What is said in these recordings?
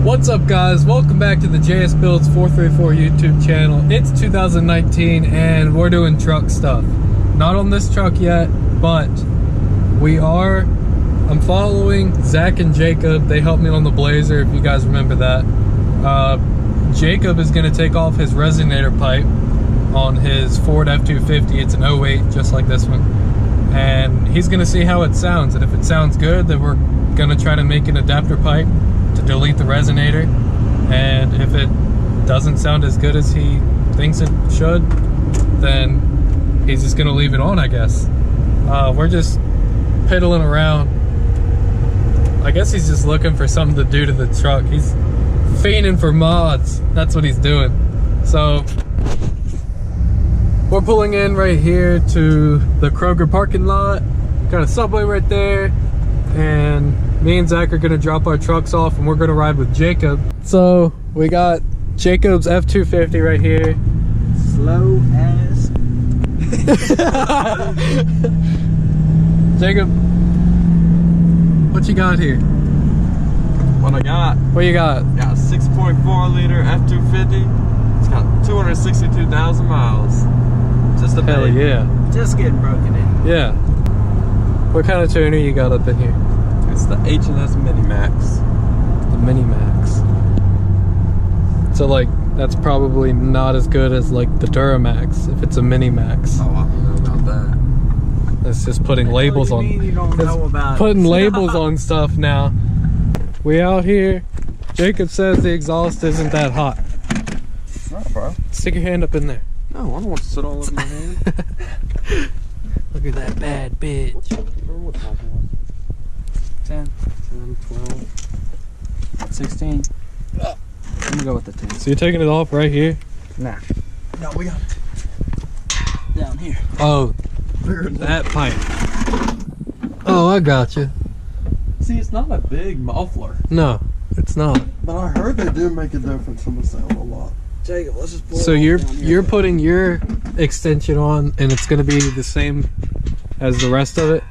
What's up, guys? Welcome back to the JS Builds 434 YouTube channel. It's 2019 and we're doing truck stuff. Not on this truck yet, but we are. I'm following Zach and Jacob. They helped me on the Blazer, if you guys remember that. Jacob is going to take off his resonator pipe on his Ford F250. It's an 08, just like this one. And he's going to see how it sounds. And if it sounds good, then we're going to try to make an adapter pipe to delete the resonator. And if it doesn't sound as good as he thinks it should, then he's just going to leave it on, I guess. We're just piddling around. I guess he's just looking for something to do to the truck. He's fiending for mods. That's what he's doing. So we're pulling in right here to the Kroger parking lot. Got a Subway right there, and me and Zach are gonna drop our trucks off and we're gonna ride with Jacob. So we got Jacob's F250 right here. Slow as Jacob, what you got here? What I got? What you got? Got a 6.4 liter F250. It's got 262,000 miles. Just a Hell baby. yeah. just getting broken in. Yeah. What kind of tuner you got up in here? It's the H&S Mini Max. The Mini Max. So like, that's probably not as good as like the Duramax if it's a Mini Max. Oh, I don't know about that. That's just putting labels on. You don't know about Putting it. labels on stuff now. We out here. Jacob says the exhaust isn't that hot. It's not, bro. Stick your hand up in there. No, I don't want to sit all over my hand. Look at that bad bitch. What type of one? 10, 10, 12. 16. I'm gonna go with the 10. So you're taking it off right here? Nah. No, we got it down here. Oh, that pipe. Oh, I got you. See, it's not a big muffler. No, it's not. But I heard they do make a difference in the sound a lot. Jacob, let's just pull So it you're down here. you're putting your extension on, and it's gonna be the same as the rest of it.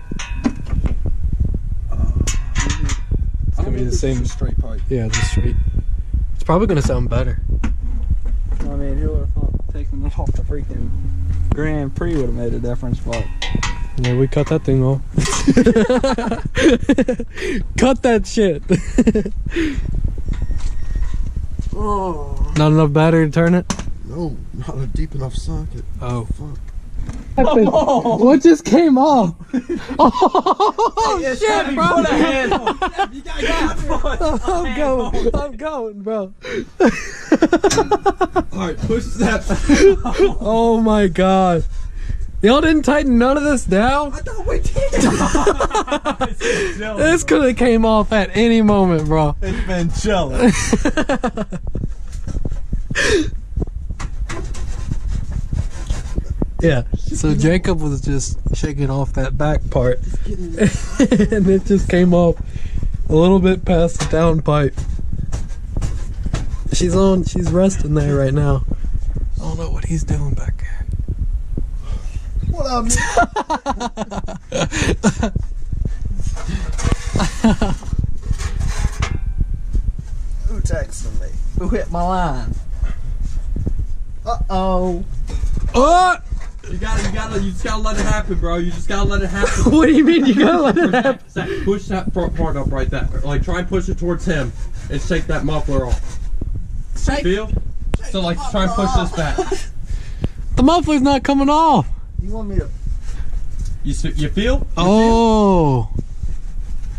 It's gonna be the same. Straight pipe. Yeah, the straight. It's probably gonna sound better. I mean, who would have thought taking it off the freaking Grand Prix would have made a difference, but Yeah, we cut that thing off. Cut that shit. Oh Not enough battery to turn it? no, not a deep enough socket. Oh. Fuck. What just came off? Oh, it's shit, heavy. bro. Put a hand on. You got I'm going, bro. Alright, push that. Oh my god. Y'all didn't tighten none of this down? I thought we did. This could have came off at any moment, bro. It's been chilling. Yeah, so Jacob was just shaking off that back part and it just came off a little bit past the downpipe. She's resting there right now. I don't know what he's doing back there. What up, man? Who texted me? Who hit my line? Uh-oh. Oh! You just gotta let it happen, bro. You just gotta let it happen. What do you mean you gotta let it happen? Zach, push that front part up right there. Like, try and push it towards him and shake that muffler off. Shake. Feel? So, like, try and push this back. The muffler's not coming off. You want me to? You feel? Oh.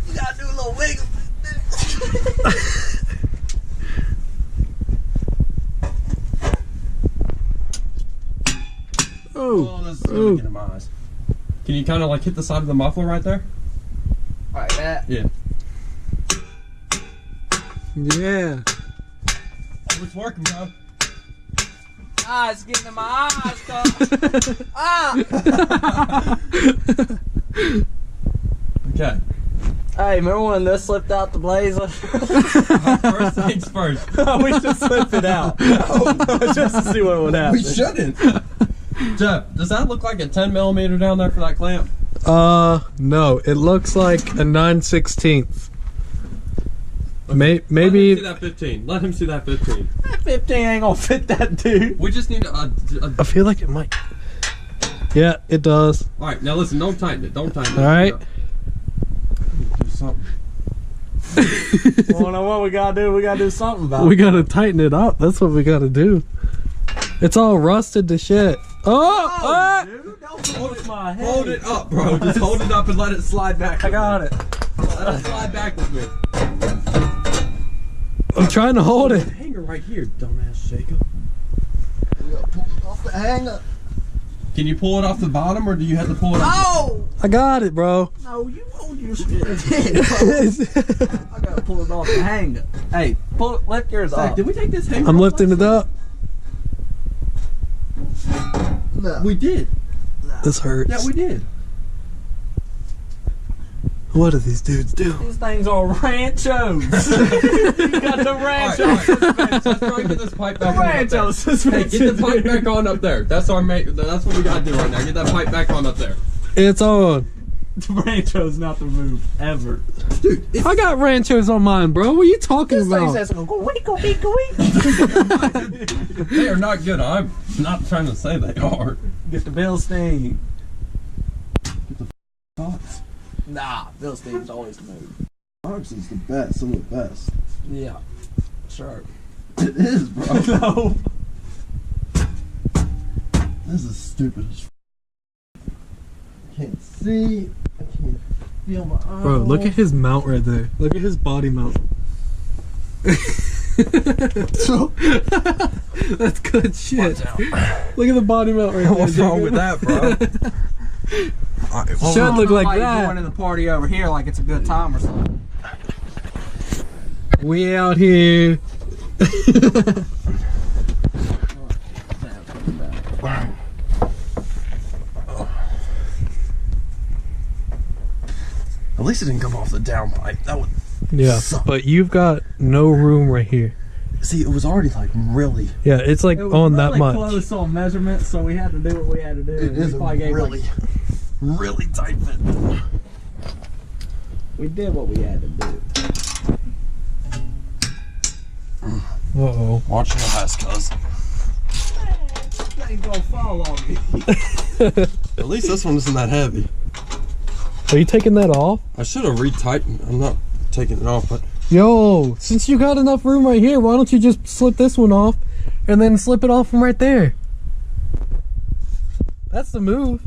You gotta do a little wiggle. Oh. Oh, this is really getting in my eyes. Can you kind of, like, hit the side of the muffler right there? Like that. Yeah. Yeah. Oh, it's working, bro. Ah, it's getting in my eyes, though. Ah! Okay. Hey, remember when this slipped out the Blazer? First things first. We should slip it out. Just to see what would happen. We shouldn't. Jeff, does that look like a 10mm down there for that clamp? No, it looks like a 9/16. Maybe Let him see that 15. Let him see that 15. That 15 ain't gonna fit that dude. We just need I feel like it might. Yeah, it does. All right, now listen. Don't tighten it. Don't tighten it. All right. Do something. Well, know what we gotta do? We gotta do something about We it. gotta tighten it up. That's what we gotta do. It's all rusted to shit. Oh! Dude, don't push my head. Hold it up, bro. Just hold it up and let it slide back. I got it. Let it slide back with me. I'm trying to hold it. Hanger right here, dumbass Jacob. We gotta pull it off the hanger. Can you pull it off the bottom, or do you have to pull it off? Oh! I got it, bro. No, you hold your shit. I gotta pull it off the hanger. Hey, pull it, lift yours Zach, up. did we take this hanger? I'm off lifting last it up. No. time? We did. This hurts. Yeah, we did. What do these dudes do? These things are ranchos. You got the rancho. All right. Let's try and get this pipe The back on up rancho there. Hey, suspension. get the pipe back on up there. That's our that's what we gotta do right now. Get that pipe back on up there. It's on. The rancho's not the move ever. Dude, it's I got ranchos on mine, bro. What are you talking This thing's about? just gonna go week, week, week. they are not good. I'm not trying to say they are. Get the Bilstein. Thoughts? Nah, Bilstein's always the move. Ours is the best. Some of the best. Yeah, sure. It is, bro. No. This is stupid as I can't see. I can't feel my eyes. Bro, look at his mount right there. Look at his body mount. That's good shit. Look at the body mount right there. What's wrong with that, bro? Should look like that. Joining the party over here like it's a good time or something. We out here. At least it didn't come off the downpipe. That would Yeah, but you've got no room right here. see. It was already like really. Yeah, it's like It was on really that much. close on measurement, so we had to do what we had to do. It is We probably gave really, like- Really tight fit. we did what we had to do. Uh-oh. Watch your ass, cuz. This thing's gonna fall on me. At least this one isn't that heavy. Are you taking that off? I should have retightened. I'm not taking it off, but Yo, since you got enough room right here, why don't you just slip this one off and then slip it off from right there? That's the move.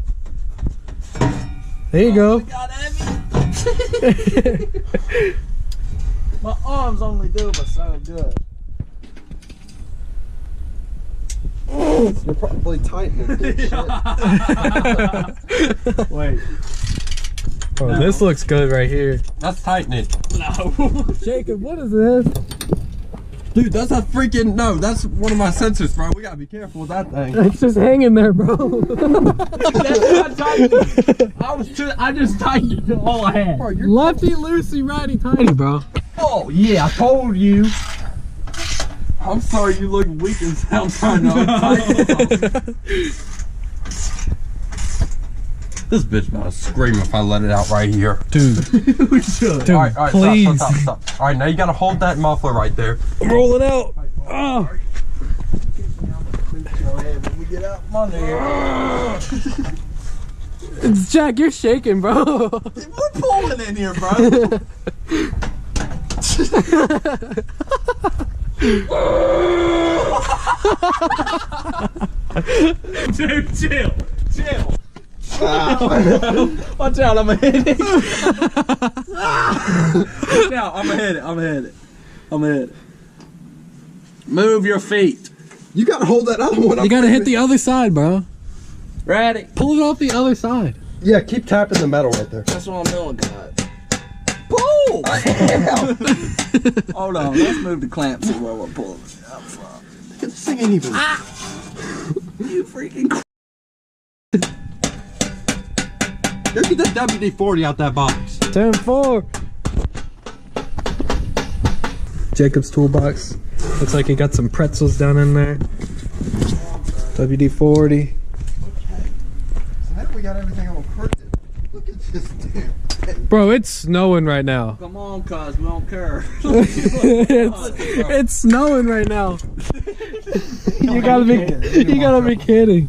There you go. Got heavy. My arms only do but so good. You're probably tightening this shit. Wait. Oh, this looks good right here. that's tightening. No. Jacob, what is this? Dude, that's a freaking no. That's one of my sensors, bro. We gotta be careful with that thing. It's just hanging there, bro. That's not tightened. I just tightened all I had. Bro, you're Lefty, loosey, righty, tighty, bro. Oh yeah, I told you. I'm sorry you look weak as hell trying to untighten. This bitch about to scream if I let it out right here. Dude, We should. dude, All right, please. stop. All right, now you gotta hold that muffler right there. I'm rolling out. Oh. When we get out from under here. It's Jack, you're shaking, bro. We're pulling in here, bro. Dude, chill. Watch out, I'm gonna hit it. Watch out, I'm gonna hit it. Move your feet. You gotta hold that other one up. You gotta hit the other side, bro. Ready? Pull it off the other side. Yeah, keep tapping the metal right there. That's what I'm doing, guys. Pull! Hold on, let's move the clamps to where we're pulling it up from. This thing ain't even. You freaking Go get that WD-40 out that box. 10-4. Jacob's toolbox. Looks like he got some pretzels down in there. WD-40. So now we got everything all crooked. Look at this dude. Bro, it's snowing right now. Come on, cuz we don't care. It's snowing right now. You gotta be kidding.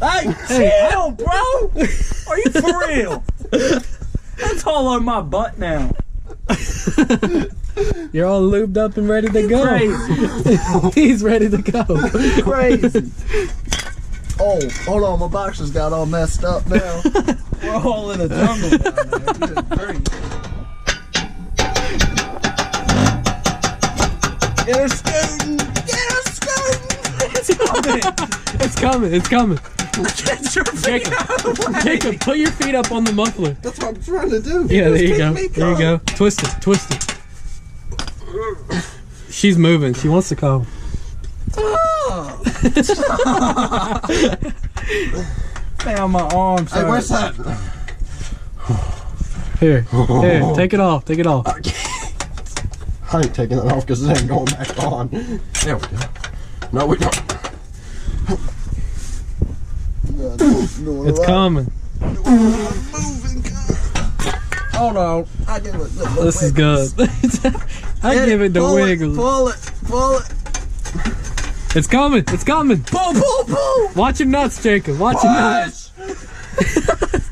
Hey, chill, bro! Are you for real? That's all on my butt now. You're all lubed up and ready to go. Crazy. He's ready to go. Crazy. Oh, hold on, my boxers got all messed up now. We're all in a jungle down there. Good grief. Get her scooting! Get her scooting! It's coming. It's coming. Get your feet out of the way. Jacob, put your feet up on the muffler. That's what I'm trying to do. Yeah, there you go. There you go. Twist it. Twist it. She's moving. She wants to come. Man, my arms. Hey, where's that? Here. Take it off. Take it off. I ain't taking it off because it ain't going back on. There we go. No, we don't. It's coming. Hold on. I give it the This is good. I give it the wiggles. Pull it. Pull it. It's coming. It's coming. Pull, pull, pull. Watch your nuts, Jacob. Watch your nuts.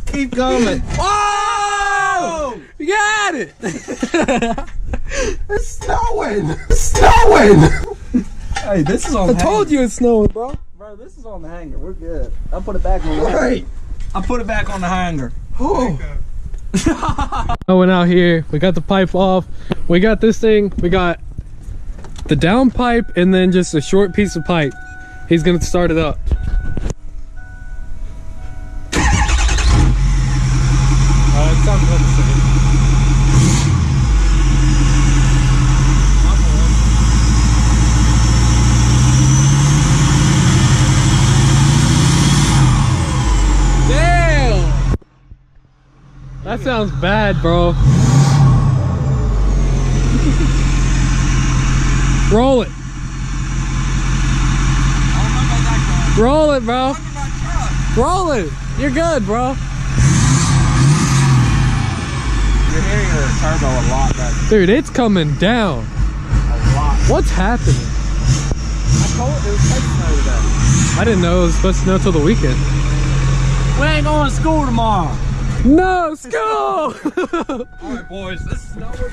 Keep going. Oh! You got it. It's snowing. It's snowing. Hey, this is on I the told you it's snowing, bro. Bro, this is on the hanger. We're good. I'll put it back on the hanger. Right. I'll put it back on the hanger. Oh. Going out here, we got the pipe off. We got this thing. We got the down pipe and then just a short piece of pipe. He's gonna start it up. It sounds like the same. Damn! That sounds bad, bro. Roll it. Roll it, bro. Roll it. You're good, bro. You're hearing the turbo a lot better. Dude, it's coming down. A lot. What's happening? I told it was supposed to snow today. I didn't know it was supposed to snow till the weekend. We ain't going to school tomorrow. No, school! Alright, boys. This is not what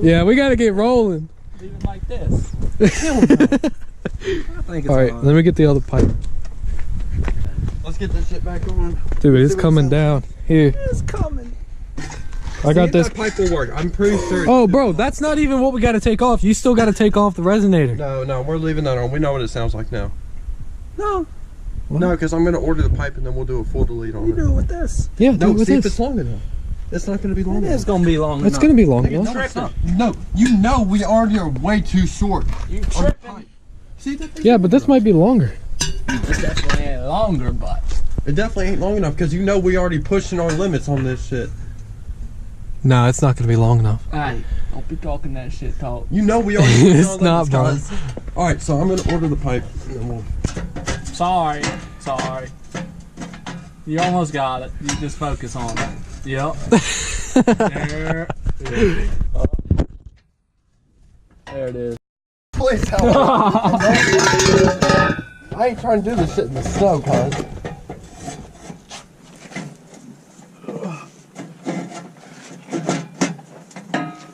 Yeah, we gotta get rolling. even like this. I think it's Alright, on. let me get the other pipe. Let's get this shit back on. Dude, it's coming down. Here, It's coming. I got this. That pipe will work. I'm pretty sure. Oh, bro, that's not even what we gotta take off. You still gotta take off the resonator. No, we're leaving that on. We know what it sounds like now. No, No, because I'm going to order the pipe and then we'll do a full delete on you it. do it with this. Yeah, do No, it with see if this. it's long enough. It's not going to be long It is enough. going to be long It's enough. gonna be long You enough. tripping. No, you know we already are way too short. You on the tripping. pipe. See that thing? Yeah, but this might be longer. It's definitely longer, but. It definitely ain't long enough because you know we already pushing our limits on this shit. No, it's not gonna be long enough. Hey, don't be talking that shit talk. You know we already pushing It's our not, limits, bro. guys. Alright, so I'm going to order the pipe. And then we'll... Sorry. You almost got it. You just focus on it. Yep. There. There it is. Please help me. I ain't trying to do this shit in the snow, guys.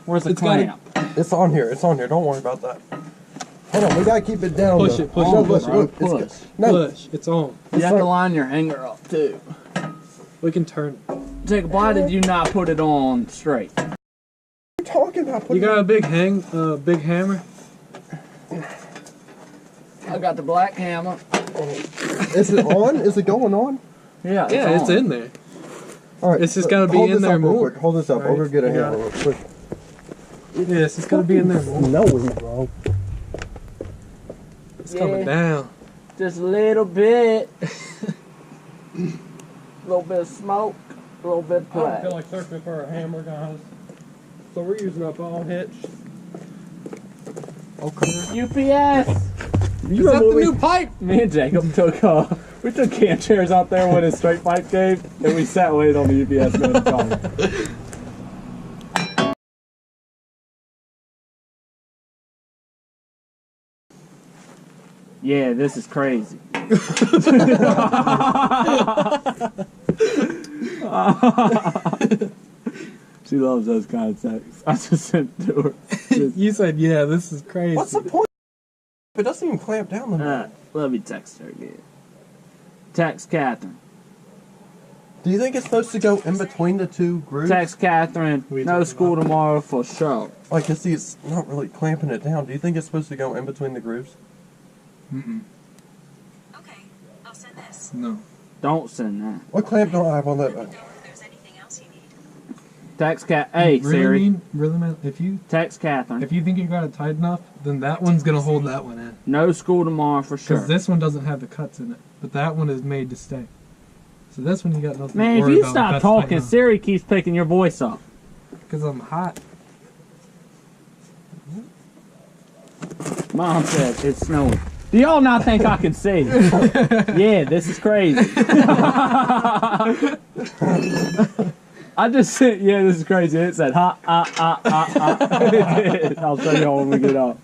Where's the It's gotta- clamp? It's on here. Don't worry about that. Hold on, we gotta keep it down. Push though. it, push No, it, look, push look, it. it's Push. good. No, Push, it's on. You have to like- line your hanger up too. We can turn it. Jacob, why did you not put it on straight? what are you talking about? You got a big big hammer? I got the black hammer. Is it on? Is it going on? Yeah, Yeah, it's on. in there. All right, It's just gotta be hold in this there up real more. quick. Hold this up. I'll go Right, get a you got hammer real quick. Yes, it's gonna be in there more. No, bro. It's coming down. Just a little bit. A little bit of smoke, a little bit of play. like searching for a hammer, guys. So we're using up all hitch. UPS! Is that the new pipe? Me and Jacob took off. We took camp chairs out there when his straight pipe came, and we sat waiting on the UPS man to come. Yeah, this is crazy. She loves those kind of texts. I just sent to her. You said, yeah, this is crazy. What's the point? It doesn't even clamp down the knot. Let me text her again. Text Catherine. Do you think it's supposed to go in between the two grooves? Text Catherine. No school tomorrow for sure. Like, you see, it's not really clamping it down. Do you think it's supposed to go in between the grooves? Mm-mm. Okay, I'll send this. No. Don't send that. What clamp do I have on that? Let me know if there's anything else you need. Text Cat. Hey, Really, Siri. Really, man? If you Text Catherine. think you got it tight enough, then that one's gonna hold that one in. No school tomorrow for sure. Because this one doesn't have the cuts in it, but that one is made to stay. So this one you got nothing Man, to if worry you about. stop That's talking, tight Siri keeps picking your voice up. because I'm hot. Mom said it's snowing. Do y'all not think I can see? Yeah, this is crazy. I just said, yeah, this is crazy. It said, ha, It did. I'll show y'all when we get up.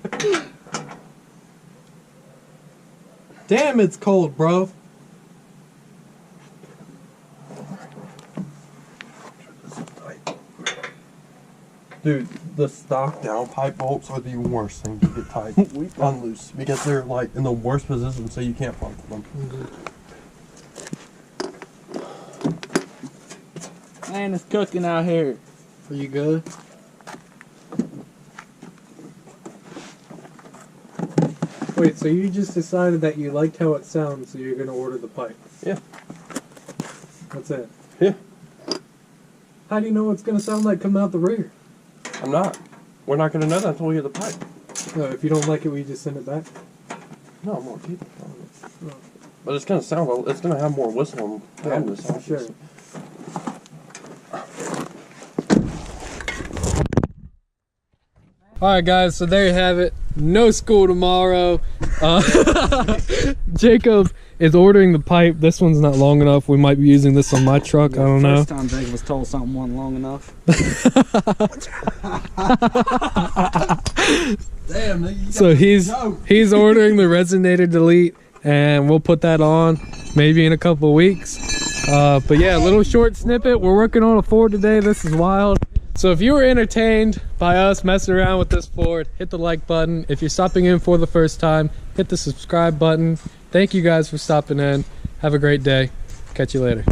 Damn, it's cold, bro. Dude, the stock down pipe bolts are the worst thing to get tight unloose because they're like in the worst position, so you can't pump them. Man, it's cooking out here. Are you good? Wait, so you just decided that you liked how it sounds, so you're gonna order the pipe? Yeah. That's it? Yeah. How do you know what it's gonna sound like coming out the rear? I'm not. We're not going to know that until we get the pipe. No, if you don't like it, will you just send it back? No, I'm going to keep it. But it's going to sound, it's going to have more whistle and this. Sure. Alright guys, so there you have it. No school tomorrow. Jacob is ordering the pipe. This one's not long enough. We might be using this on my truck. I don't know. First time Jacob was told something wasn't long enough. Damn, So he's ordering the resonator delete, and we'll put that on maybe in a couple of weeks. But yeah, a little short snippet. We're working on a Ford today. This is wild. So if you were entertained by us messing around with this Ford, hit the like button. If you're stopping in for the first time, hit the subscribe button. Thank you guys for stopping in. Have a great day. Catch you later.